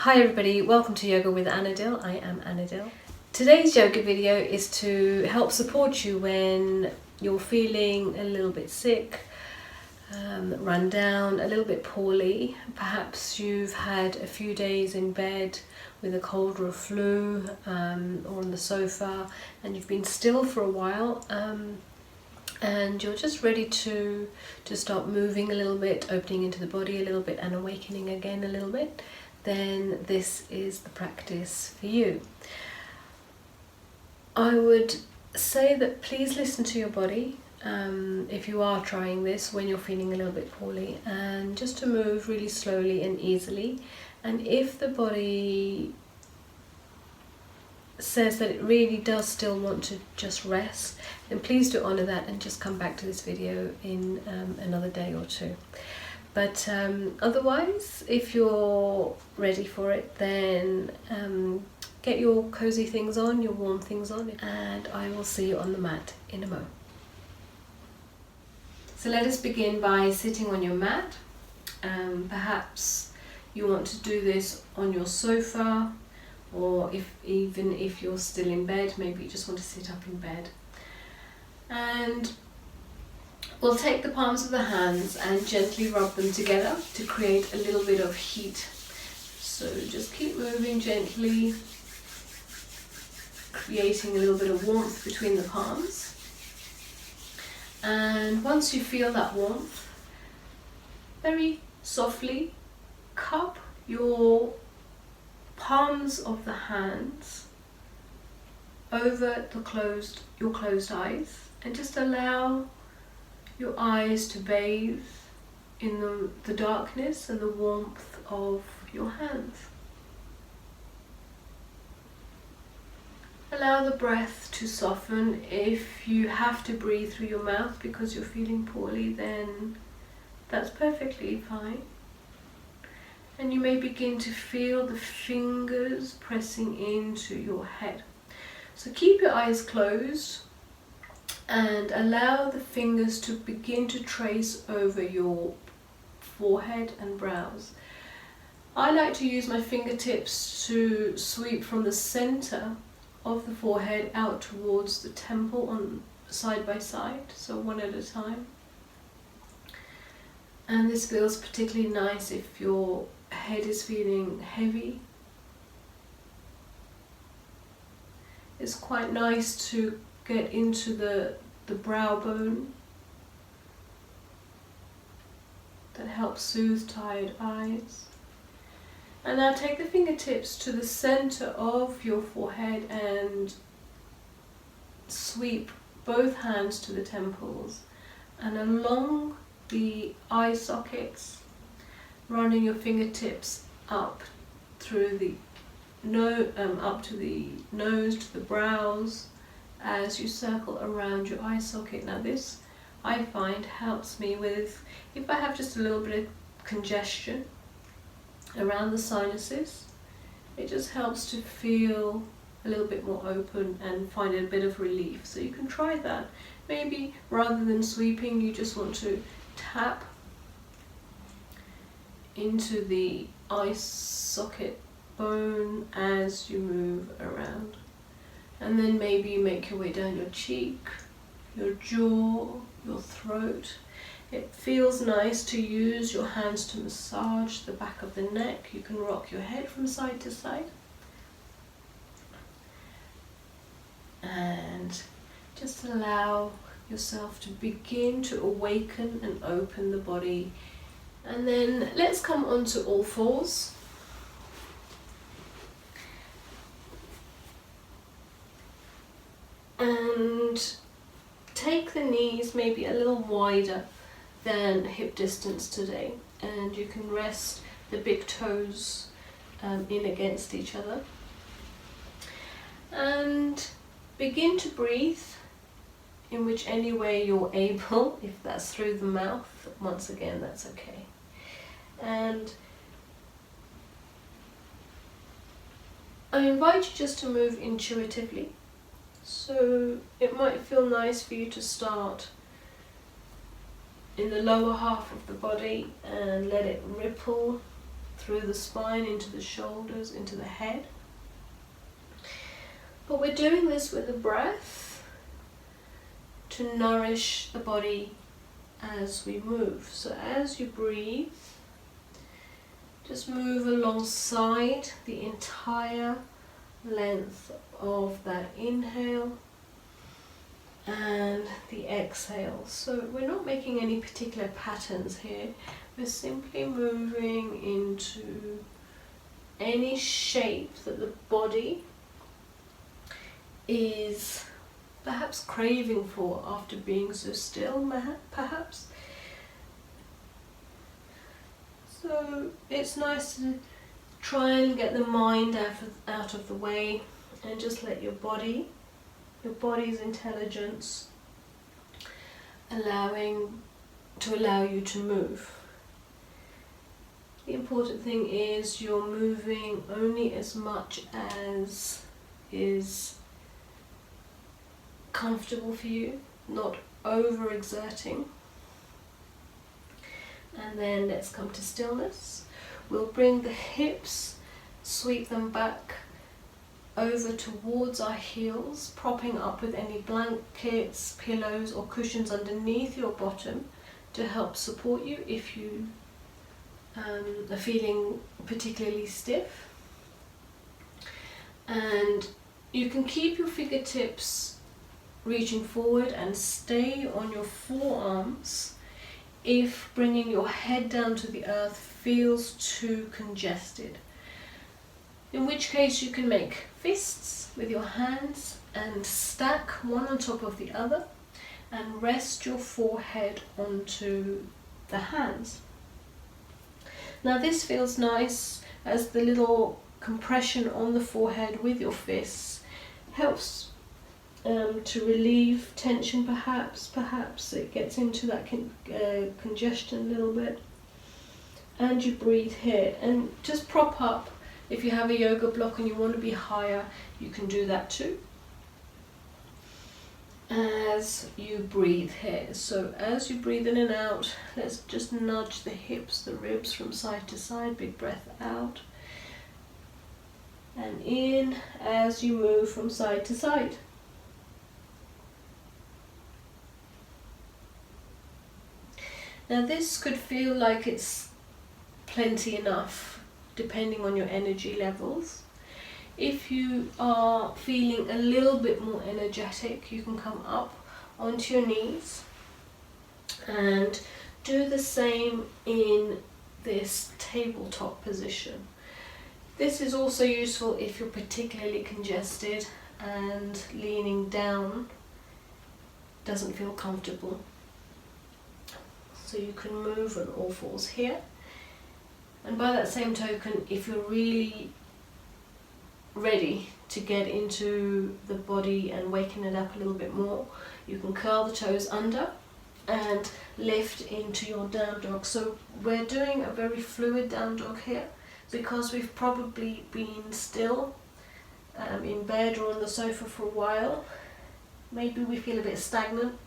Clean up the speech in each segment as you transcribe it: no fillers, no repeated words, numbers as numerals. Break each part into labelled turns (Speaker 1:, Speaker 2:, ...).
Speaker 1: Hi everybody, welcome to Yoga with Anadil. I am Anadil. Today's yoga video is to help support you when you're feeling a little bit sick, run down, a little bit poorly. Perhaps you've had a few days in bed with a cold or a flu, or on the sofa, and you've been still for a while, and you're just ready to start moving a little bit, opening into the body a little bit and awakening again a little bit. Then this is the practice for you. I would say that please listen to your body if you are trying this when you're feeling a little bit poorly, and just to move really slowly and easily. And if the body says that it really does still want to just rest, then please do honour that and just come back to this video in another day or two. But otherwise, if you're ready for it, then get your cozy things on, your warm things on, and I will see you on the mat in a moment. So let us begin by sitting on your mat. Perhaps you want to do this on your sofa, or even if you're still in bed, maybe you just want to sit up in bed. And we'll take the palms of the hands and gently rub them together to create a little bit of heat. So just keep moving gently, creating a little bit of warmth between the palms. And once you feel that warmth, very softly cup your palms of the hands over your closed eyes, and just allow your eyes to bathe in the darkness and the warmth of your hands. Allow the breath to soften. If you have to breathe through your mouth because you're feeling poorly, then that's perfectly fine. And you may begin to feel the fingers pressing into your head. So keep your eyes closed and allow the fingers to begin to trace over your forehead and brows. I like to use my fingertips to sweep from the center of the forehead out towards the temple on side by side, so one at a time. And this feels particularly nice if your head is feeling heavy. It's quite nice to get into the brow bone. That helps soothe tired eyes. And now take the fingertips to the center of your forehead and sweep both hands to the temples and along the eye sockets, running your fingertips up through the up to the nose, to the brows, as you circle around your eye socket. Now this, I find, helps me with, if I have just a little bit of congestion around the sinuses, it just helps to feel a little bit more open and find a bit of relief. So you can try that. Maybe rather than sweeping, you just want to tap into the eye socket bone as you move around. And then maybe you make your way down your cheek, your jaw, your throat. It feels nice to use your hands to massage the back of the neck. You can rock your head from side to side. And just allow yourself to begin to awaken and open the body. And then let's come onto all fours. And take the knees maybe a little wider than hip distance today, and you can rest the big toes in against each other, and begin to breathe in which any way you're able. If that's through the mouth, once again, that's okay. And I invite you just to move intuitively. So it might feel nice for you to start in the lower half of the body and let it ripple through the spine, into the shoulders, into the head. But we're doing this with the breath to nourish the body as we move. So as you breathe, just move alongside the entire length of that inhale and the exhale. So we're not making any particular patterns here. We're simply moving into any shape that the body is perhaps craving for after being so still, perhaps. So it's nice to try and get the mind out of the way and just let your body's intelligence allow you to move. The important thing is you're moving only as much as is comfortable for you, not overexerting. And then let's come to stillness. We'll bring the hips, sweep them back over towards our heels, propping up with any blankets, pillows or cushions underneath your bottom to help support you if you are feeling particularly stiff. And you can keep your fingertips reaching forward and stay on your forearms if bringing your head down to the earth feels too congested. In which case you can make fists with your hands and stack one on top of the other and rest your forehead onto the hands. Now this feels nice as the little compression on the forehead with your fists helps to relieve tension, perhaps it gets into that congestion a little bit. And you breathe here and just prop up. If you have a yoga block and you want to be higher, you can do that too as you breathe here. So as you breathe in and out, let's just nudge the hips, the ribs from side to side. Big breath out and in as you move from side to side. Now this could feel like it's plenty enough depending on your energy levels. If you are feeling a little bit more energetic, you can come up onto your knees and do the same in this tabletop position. This is also useful if you're particularly congested and leaning down doesn't feel comfortable. So you can move on all fours here. And by that same token, if you're really ready to get into the body and waken it up a little bit more, you can curl the toes under and lift into your down dog. So we're doing a very fluid down dog here because we've probably been still in bed or on the sofa for a while. Maybe we feel a bit stagnant,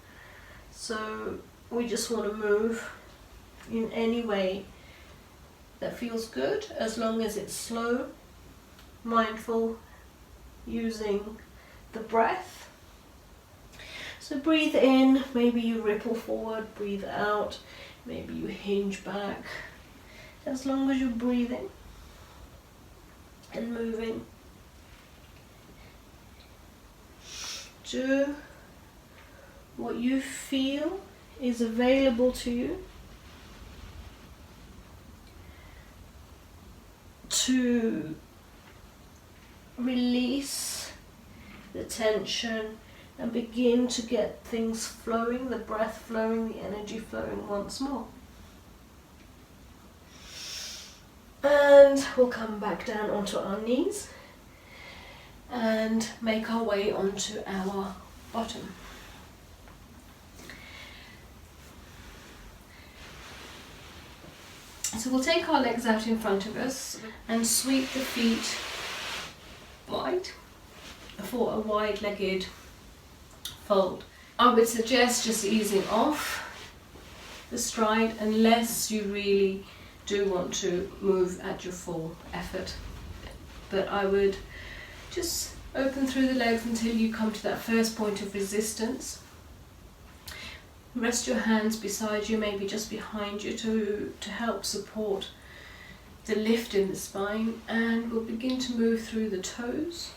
Speaker 1: so we just want to move in any way that feels good, as long as it's slow, mindful, using the breath. So breathe in, maybe you ripple forward, breathe out, maybe you hinge back. As long as you're breathing and moving, do what you feel is available to you to release the tension and begin to get things flowing, the breath flowing, the energy flowing once more. And we'll come back down onto our knees and make our way onto our bottom. So we'll take our legs out in front of us and sweep the feet wide for a wide-legged fold. I would suggest just easing off the stride unless you really do want to move at your full effort. But I would just open through the legs until you come to that first point of resistance. Rest your hands beside you, maybe just behind you, to help support the lift in the spine, and we'll begin to move through the toes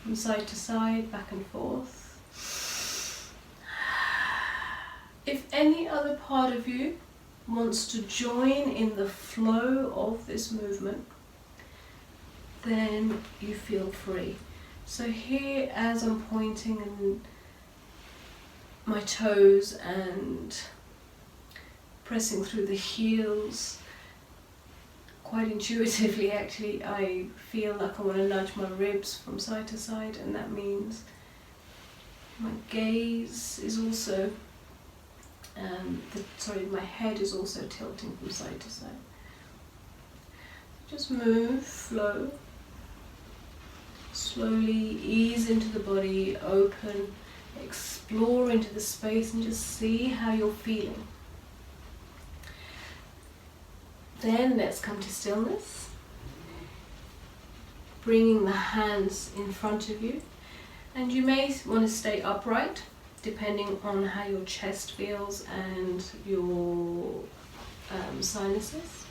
Speaker 1: from side to side, back and forth. If any other part of you wants to join in the flow of this movement, then you feel free. So here, as I'm pointing and my toes and pressing through the heels, quite intuitively actually, I feel like I want to nudge my ribs from side to side, and that means my gaze is also, my head is also tilting from side to side. Just move, flow, slowly ease into the body, open, explore into the space and just see how you're feeling. Then let's come to stillness, bringing the hands in front of you, and you may want to stay upright depending on how your chest feels and your sinuses,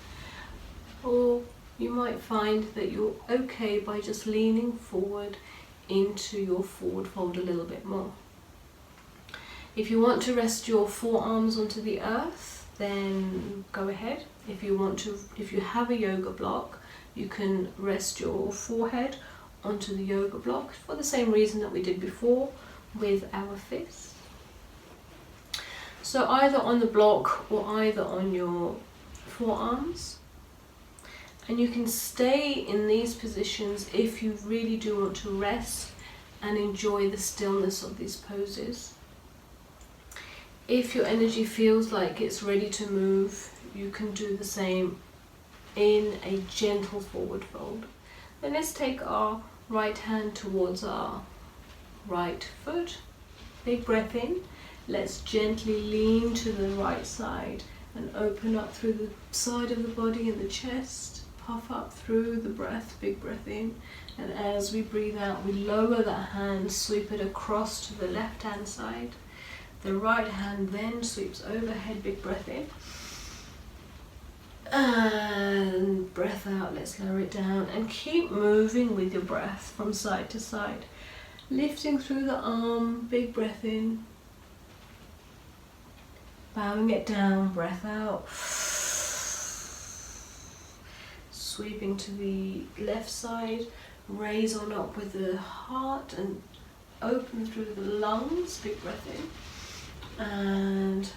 Speaker 1: or you might find that you're okay by just leaning forward into your forward fold a little bit more. If you want to rest your forearms onto the earth, then go ahead. If you have a yoga block, you can rest your forehead onto the yoga block for the same reason that we did before with our fists. So either on the block or either on your forearms. And you can stay in these positions if you really do want to rest and enjoy the stillness of these poses. If your energy feels like it's ready to move, you can do the same in a gentle forward fold. Then let's take our right hand towards our right foot. Big breath in. Let's gently lean to the right side and open up through the side of the body and the chest. Puff up through the breath, big breath in. And as we breathe out, we lower that hand, sweep it across to the left hand side. The right hand then sweeps overhead, big breath in. And breath out, let's lower it down. And keep moving with your breath from side to side. Lifting through the arm, big breath in. Bowing it down, breath out. Sweeping to the left side, raise on up with the heart and open through the lungs, big breath in, and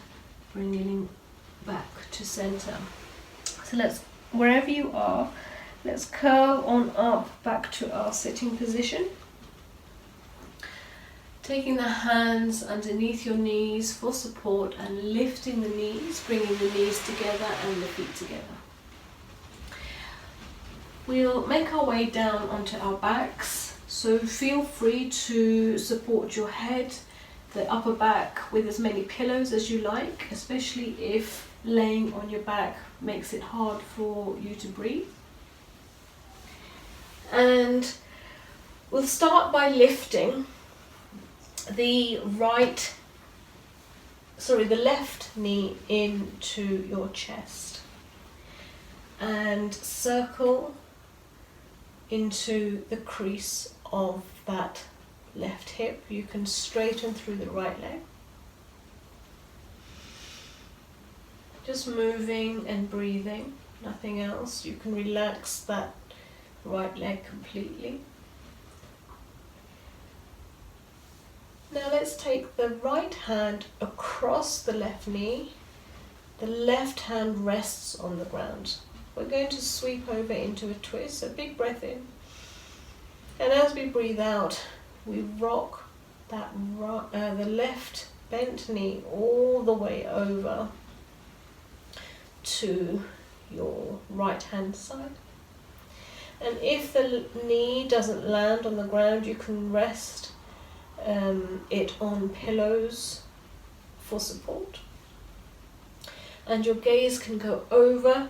Speaker 1: bringing back to center. So let's, wherever you are, let's curl on up back to our sitting position. Taking the hands underneath your knees for support and lifting the knees, bringing the knees together and the feet together. We'll make our way down onto our backs, so feel free to support your head, the upper back, with as many pillows as you like, especially if laying on your back makes it hard for you to breathe. And we'll start by lifting the left knee into your chest and circle into the crease of that left hip. You can straighten through the right leg. Just moving and breathing, nothing else. You can relax that right leg completely. Now let's take the right hand across the left knee. The left hand rests on the ground. We're going to sweep over into a twist, a big breath in. And as we breathe out, we rock that the left bent knee all the way over to your right hand side. And if the knee doesn't land on the ground, you can rest it on pillows for support. And your gaze can go over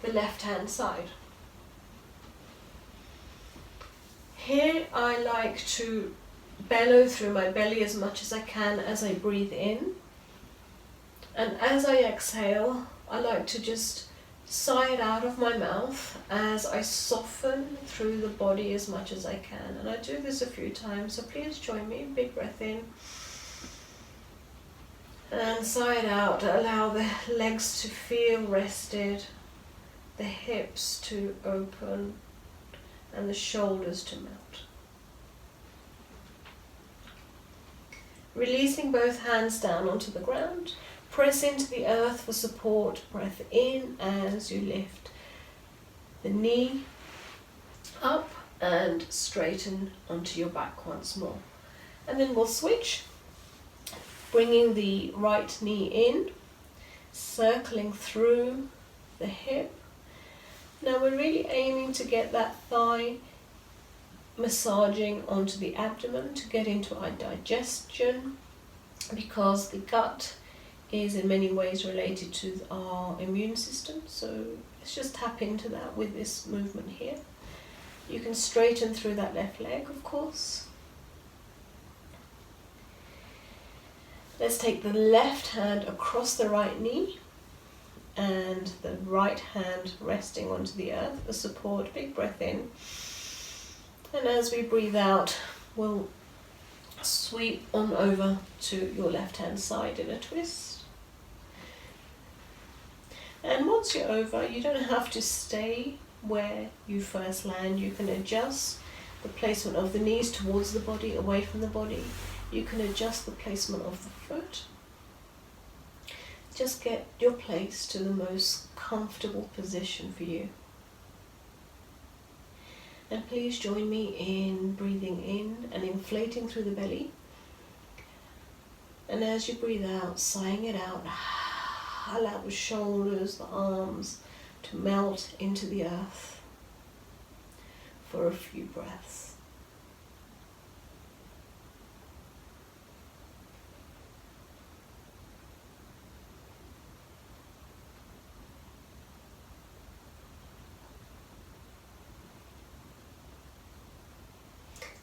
Speaker 1: the left hand side. Here I like to bellow through my belly as much as I can as I breathe in. And as I exhale, I like to just sigh it out of my mouth as I soften through the body as much as I can. And I do this a few times, so please join me. Big breath in. And sigh it out. Allow the legs to feel rested, the hips to open, and the shoulders to melt. Releasing both hands down onto the ground. Press into the earth for support. Breath in as you lift the knee up and straighten onto your back once more. And then we'll switch, bringing the right knee in, circling through the hip. Now we're really aiming to get that thigh massaging onto the abdomen to get into our digestion, because the gut is in many ways related to our immune system. So let's just tap into that with this movement here. You can straighten through that left leg, of course. Let's take the left hand across the right knee and the right hand resting onto the earth for support. Big breath in. And as we breathe out, we'll sweep on over to your left hand side in a twist. And once you're over, you don't have to stay where you first land. You can adjust the placement of the knees towards the body, away from the body. You can adjust the placement of the foot. Just get your place to the most comfortable position for you. And please join me in breathing in and inflating through the belly. And as you breathe out, sighing it out, allow the shoulders, the arms to melt into the earth for a few breaths.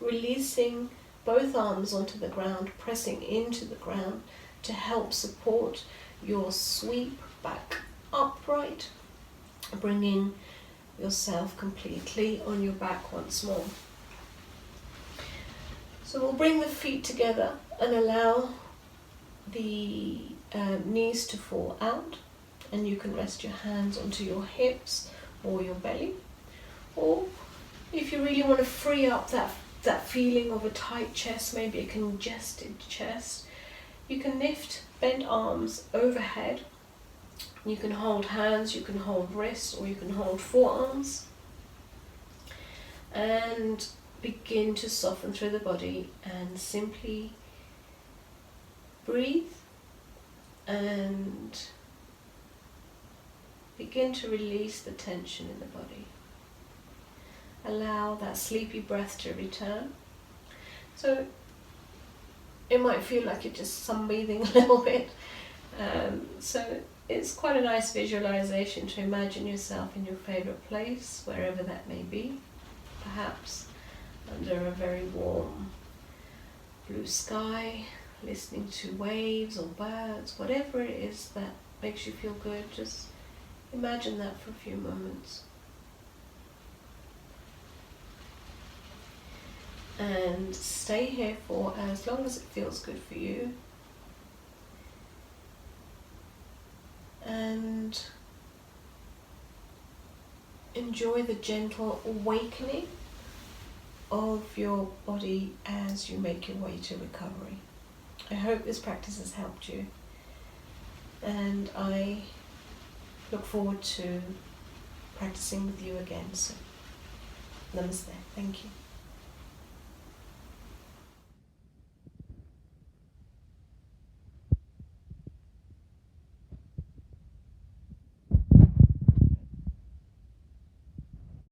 Speaker 1: Releasing both arms onto the ground, pressing into the ground to help support your sweep back upright, bringing yourself completely on your back once more. So we'll bring the feet together and allow the knees to fall out, and you can rest your hands onto your hips or your belly. Or if you really want to free up that feeling of a tight chest, maybe a congested chest, you can lift bent arms overhead. You can hold hands, you can hold wrists, or you can hold forearms. And begin to soften through the body and simply breathe and begin to release the tension in the body. Allow that sleepy breath to return. So it might feel like you're just sunbathing a little bit. So it's quite a nice visualization to imagine yourself in your favorite place, wherever that may be. Perhaps under a very warm blue sky, listening to waves or birds, whatever it is that makes you feel good. Just imagine that for a few moments. And stay here for as long as it feels good for you. And enjoy the gentle awakening of your body as you make your way to recovery. I hope this practice has helped you, and I look forward to practicing with you again soon. Namaste. Thank you.